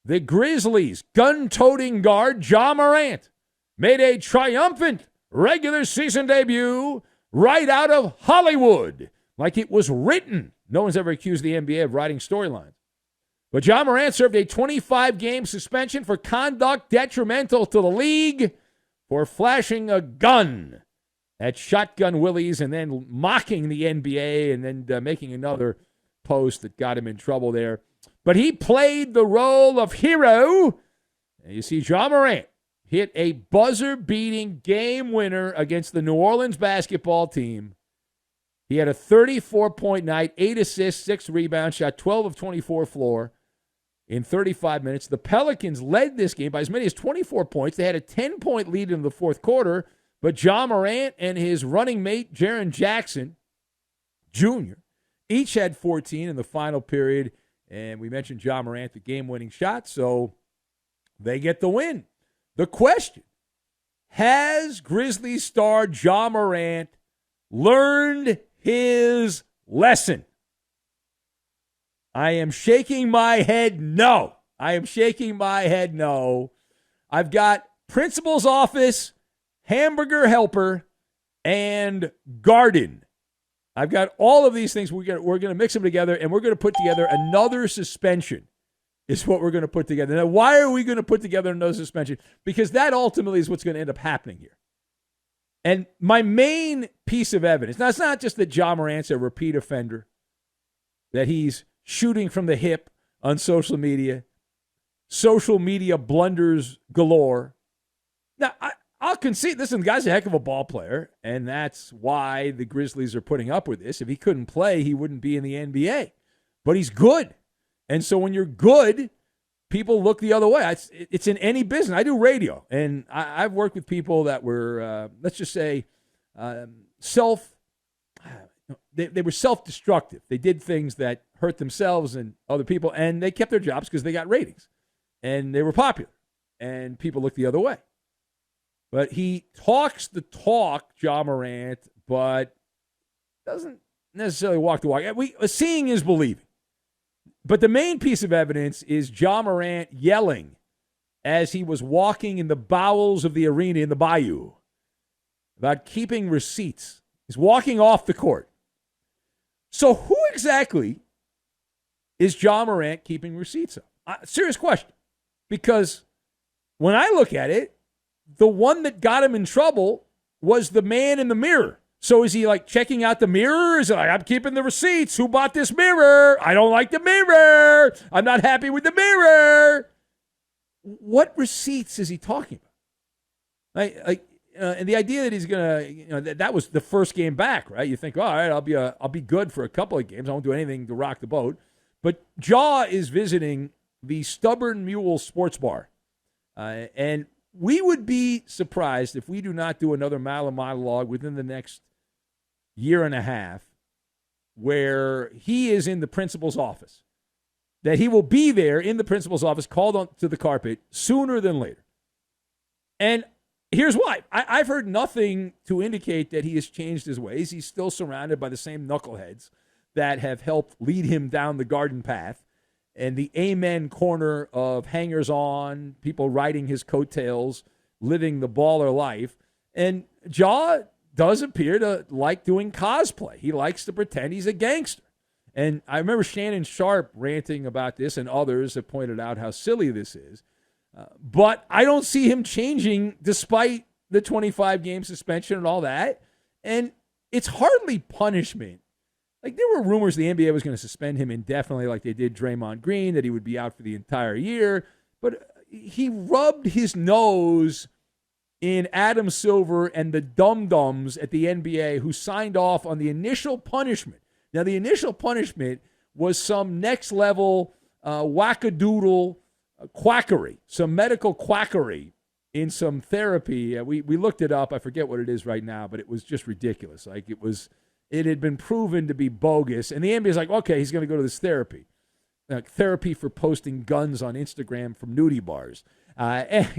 the Grizzlies' gun-toting guard Ja Morant made a triumphant regular season debut right out of Hollywood, like it was written. No one's ever accused the NBA of writing storylines. But Ja Morant served a 25-game suspension for conduct detrimental to the league for flashing a gun at Shotgun Willie's and then mocking the NBA and then making another post that got him in trouble there. But he played the role of hero. And you see Ja Morant hit a buzzer-beating game winner against the New Orleans basketball team. He had a 34-point night, 8 assists, 6 rebounds, shot 12 of 24 floor in 35 minutes. The Pelicans led this game by as many as 24 points. They had a 10-point lead in the fourth quarter, but Ja Morant and his running mate, Jaren Jackson Jr., each had 14 in the final period. And we mentioned Ja Morant, the game-winning shot, so they get the win. The question, has Grizzlies star Ja Morant learned his lesson? I am shaking my head no. I've got principal's office, hamburger helper, and garden. I've got all of these things. We're going to mix them together, and we're going to put together another suspension is what we're going to put together. Now, why are we going to put together another suspension? Because that ultimately is what's going to end up happening here. And my main piece of evidence, now it's not just that Ja Morant's a repeat offender, that he's shooting from the hip on social media blunders galore. Now, I'll concede, listen, the guy's a heck of a ball player, and that's why the Grizzlies are putting up with this. If he couldn't play, he wouldn't be in the NBA. But he's good. And so when you're good, people look the other way. It's in any business. I do radio, and I've worked with people that were, let's just say, they were self-destructive. They did things that hurt themselves and other people, and they kept their jobs because they got ratings, and they were popular, and people look the other way. But he talks the talk, Ja Morant, but doesn't necessarily walk the walk. Seeing is believing. But the main piece of evidence is Ja Morant yelling as he was walking in the bowels of the arena in the Bayou about keeping receipts. He's walking off the court. So who exactly is Ja Morant keeping receipts of? Serious question. Because when I look at it, the one that got him in trouble was the man in the mirror. So is he like checking out the mirror? Is it like, I'm keeping the receipts. Who bought this mirror? I don't like the mirror. I'm not happy with the mirror. What receipts is he talking about? And the idea that he's gonna, that was the first game back, right? You think, all right, I'll be good for a couple of games. I won't do anything to rock the boat. But Ja is visiting the Stubborn Mule Sports Bar, and we would be surprised if we do not do another monologue within the next year and a half where he is in the principal's office, that he will be there in the principal's office, called on to the carpet sooner than later. And here's why. I've heard nothing to indicate that he has changed his ways. He's still surrounded by the same knuckleheads that have helped lead him down the garden path and the amen corner of hangers-on, people riding his coattails, living the baller life. And Ja does appear to like doing cosplay. He likes to pretend he's a gangster. And I remember Shannon Sharp ranting about this, and others have pointed out how silly this is. But I don't see him changing despite the 25-game suspension and all that. And it's hardly punishment. Like, there were rumors the NBA was going to suspend him indefinitely like they did Draymond Green, that he would be out for the entire year. But he rubbed his nose in Adam Silver and the dum-dums at the NBA who signed off on the initial punishment. Now, the initial punishment was some next-level wackadoodle quackery, some medical quackery in some therapy. We looked it up. I forget what it is right now, but it was just ridiculous. Like, it had been proven to be bogus. And the NBA is like, okay, he's going to go to this therapy. Like therapy for posting guns on Instagram from nudie bars.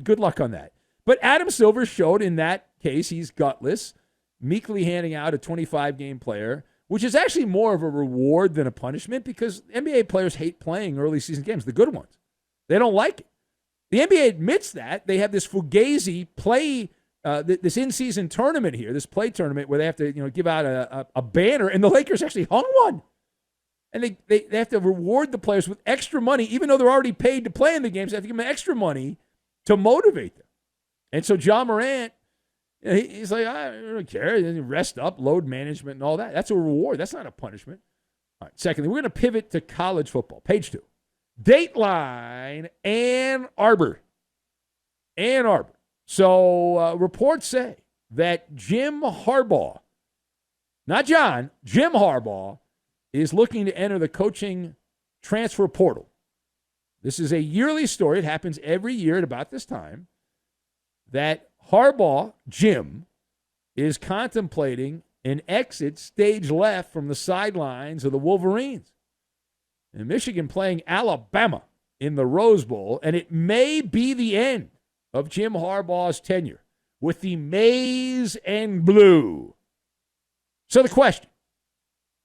Good luck on that. But Adam Silver showed in that case he's gutless, meekly handing out a 25-game player, which is actually more of a reward than a punishment because NBA players hate playing early season games, the good ones. They don't like it. The NBA admits that. They have this Fugazi play, this in-season tournament here, this play tournament where they have to give out a banner, and the Lakers actually hung one. And they have to reward the players with extra money, even though they're already paid to play in the games. They have to give them extra money to motivate them. And so Ja Morant, he's like, I don't care. Rest up, load management, and all that. That's a reward. That's not a punishment. All right, secondly, we're going to pivot to college football. Page 2. Dateline, Ann Arbor. Ann Arbor. So reports say that Jim Harbaugh, not John, Jim Harbaugh, is looking to enter the coaching transfer portal. This is a yearly story. It happens every year at about this time, that Harbaugh, Jim, is contemplating an exit stage left from the sidelines of the Wolverines. And Michigan playing Alabama in the Rose Bowl, and it may be the end of Jim Harbaugh's tenure with the maize and blue. So the question,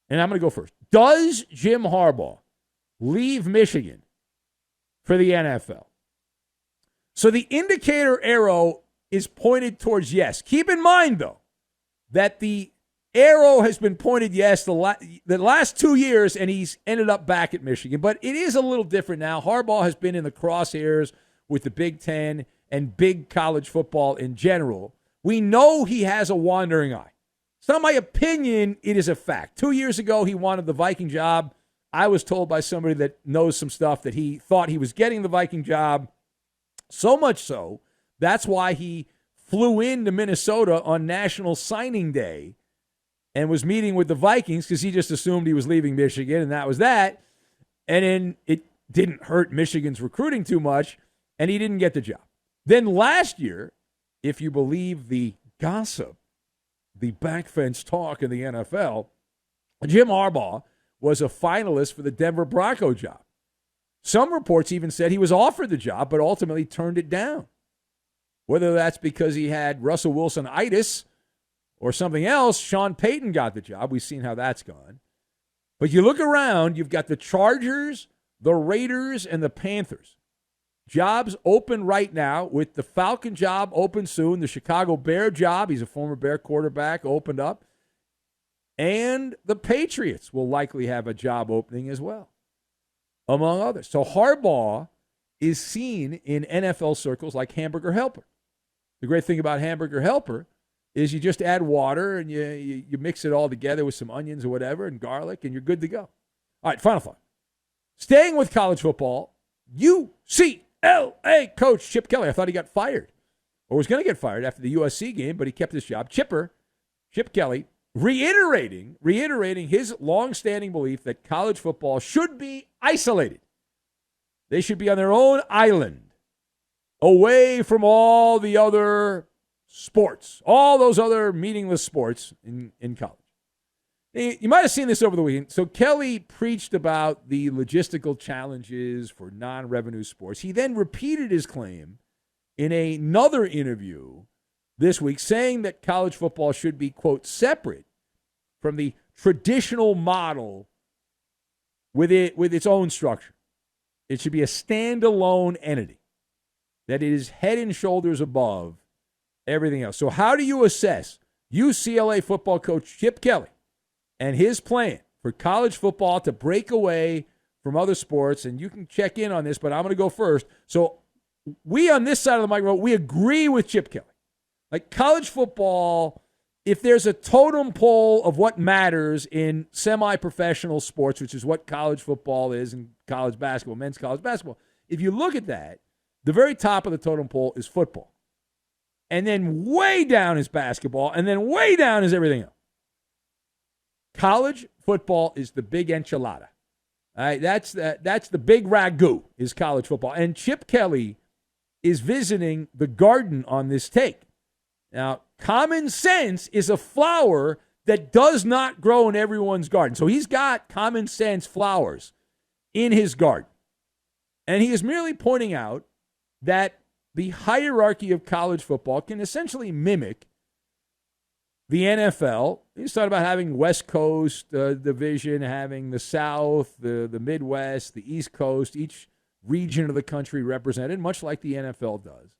and I'm going to go first, does Jim Harbaugh leave Michigan for the NFL? So the indicator arrow is pointed towards yes. Keep in mind, though, that the arrow has been pointed yes the last 2 years, and he's ended up back at Michigan. But it is a little different now. Harbaugh has been in the crosshairs with the Big Ten and big college football in general. We know he has a wandering eye. It's not my opinion. It is a fact. 2 years ago, he wanted the Viking job. I was told by somebody that knows some stuff that he thought he was getting the Viking job. So much so, that's why he flew into Minnesota on National Signing Day and was meeting with the Vikings because he just assumed he was leaving Michigan, and that was that. And then it didn't hurt Michigan's recruiting too much, and he didn't get the job. Then last year, if you believe the gossip, the backfence talk in the NFL, Jim Harbaugh was a finalist for the Denver Bronco job. Some reports even said he was offered the job, but ultimately turned it down. Whether that's because he had Russell Wilson-itis or something else, Sean Payton got the job. We've seen how that's gone. But you look around, you've got the Chargers, the Raiders, and the Panthers. Jobs open right now, with the Falcon job open soon. The Chicago Bear job, he's a former Bear quarterback, opened up. And the Patriots will likely have a job opening as well, among others. So Harbaugh is seen in NFL circles like hamburger helper. The great thing about hamburger helper is you just add water and you mix it all together with some onions or whatever and garlic, and you're good to go. All right, final thought. Staying with college football, UCLA coach Chip Kelly. I thought he got fired or was going to get fired after the USC game, but he kept his job. Chip Kelly, reiterating his longstanding belief that college football should be isolated. They should be on their own island, away from all the other sports, all those other meaningless sports in college. You might have seen this over the weekend. So Kelly preached about the logistical challenges for non-revenue sports. He then repeated his claim in another interview this week, saying that college football should be, quote, separate from the traditional model with its own structure. It should be a standalone entity, that it is head and shoulders above everything else. So how do you assess UCLA football coach Chip Kelly and his plan for college football to break away from other sports? And you can check in on this, but I'm going to go first. So we on this side of the microphone, we agree with Chip Kelly. Like college football, if there's a totem pole of what matters in semi-professional sports, which is what college football is and college basketball, men's college basketball, if you look at that, the very top of the totem pole is football. And then way down is basketball, and then way down is everything else. College football is the big enchilada. All right, that's the big ragu is college football. And Chip Kelly is visiting the Garden on this take. Now, common sense is a flower that does not grow in everyone's garden. So he's got common sense flowers in his garden. And he is merely pointing out that the hierarchy of college football can essentially mimic the NFL. He's talking about having West Coast division, having the South, the Midwest, the East Coast, each region of the country represented, much like the NFL does.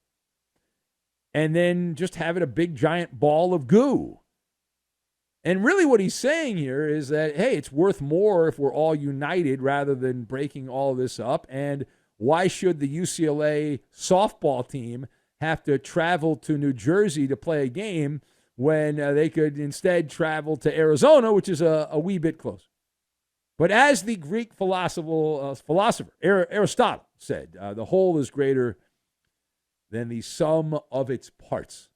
And then just have it a big giant ball of goo. And really what he's saying here is that, hey, it's worth more if we're all united rather than breaking all of this up. And why should the UCLA softball team have to travel to New Jersey to play a game when they could instead travel to Arizona, which is a wee bit closer? But as the Greek philosopher Aristotle said, the whole is greater than the sum of its parts.